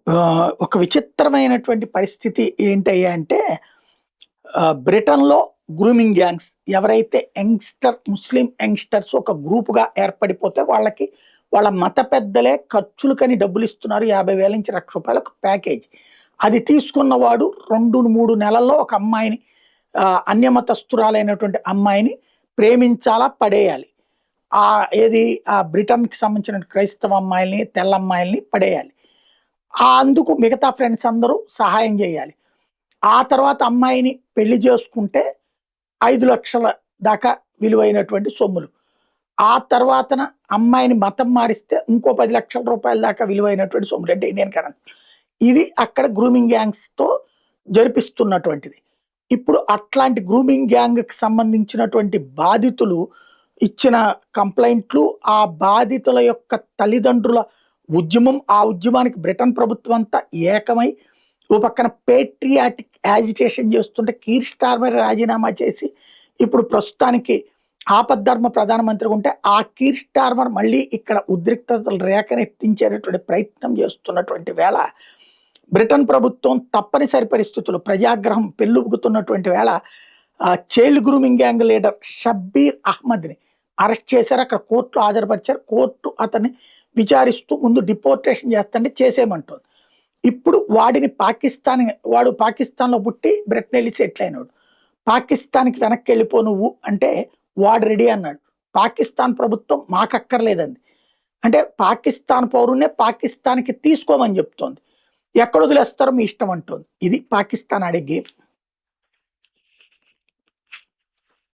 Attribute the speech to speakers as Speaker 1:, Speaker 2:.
Speaker 1: ఒక విచిత్రమైనటువంటి పరిస్థితి ఏంటయ్యా అంటే బ్రిటన్‌లో గ్రూమింగ్ గ్యాంగ్స్ ఎవరైతే ముస్లిం యంగ్‌స్టర్స్ ఒక గ్రూప్‌గా ఏర్పడిపోతే వాళ్ళకి వాళ్ళ మత పెద్దలే ఖర్చులకని డబ్బులిస్తున్నారు. 50,000 నుంచి రూ. 1,00,000 ఒక ప్యాకేజ్. అది తీసుకున్నవాడు 2, 3 నెలల్లో ఒక అమ్మాయిని అన్యమతస్తురాలైనటువంటి అమ్మాయిని ప్రేమించాలా, పడేయాలి. ఏది బ్రిటన్‌కి సంబంధించిన క్రైస్తవ అమ్మాయిల్ని, తెల్ల అమ్మాయిల్ని పడేయాలి. అందుకు మిగతా ఫ్రెండ్స్ అందరూ సహాయం చేయాలి. ఆ తర్వాత అమ్మాయిని పెళ్లి చేసుకుంటే 5,00,000 దాకా విలువైనటువంటి సొమ్ములు. ఆ తర్వాతన అమ్మాయిని మతం మారిస్తే ఇంకో రూ. 10,00,000 దాకా విలువైనటువంటి సొమ్ములు. అంటే ఇండియన్ కరెన్సీ. ఇది అక్కడ గ్రూమింగ్ గ్యాంగ్స్‌తో జరిపిస్తున్నటువంటిది. ఇప్పుడు అట్లాంటి గ్రూమింగ్ గ్యాంగ్‌కి సంబంధించినటువంటి బాధితులు ఇచ్చిన కంప్లెయింట్లు, ఆ బాధితుల యొక్క తల్లిదండ్రుల ఉద్యమం, ఆ ఉద్యమానికి బ్రిటన్ ప్రభుత్వం అంతా ఏకమై ఓ పక్కన పేట్రియాటిక్ యాజిటేషన్ చేస్తుంటే కీర్ స్టార్మర్ రాజీనామా చేసి ఇప్పుడు ప్రస్తుతానికి ఆపద్ధర్మ ప్రధానమంత్రిగా ఉంటే ఆ కీర్ స్టార్మర్ మళ్ళీ ఇక్కడ ఉద్రిక్తతలు రేఖనెత్తించేటటువంటి ప్రయత్నం చేస్తున్నటువంటి వేళ బ్రిటన్ ప్రభుత్వం తప్పనిసరి పరిస్థితులు ప్రజాగ్రహం పెళ్ళుబుకుతున్నటువంటి వేళ child grooming gang leader Shabbir అహ్మద్ని అరెస్ట్ చేశారు. అక్కడ కోర్టులో హాజరుపరిచారు. కోర్టు అతన్ని విచారిస్తూ ముందు డిపోర్టేషన్ చేస్తుంటే చేసేయమంటుంది. ఇప్పుడు వాడిని వాడు పాకిస్తాన్‌లో పుట్టి బ్రిటన్ వెళ్ళి సెటిల్ అయినాడు. పాకిస్తాన్‌కి వెనక్కి వెళ్ళిపో నువ్వు అంటే వాడు రెడీ అన్నాడు. పాకిస్తాన్ ప్రభుత్వం మాకక్కర్లేదంది. అంటే పాకిస్తాన్ పౌరున్నే పాకిస్తాన్‌కి తీసుకోమని చెప్తోంది. ఎక్కడ వదిలేస్తారో మీ ఇష్టం అంటోంది. ఇది పాకిస్తాన్ ఆడే గేమ్.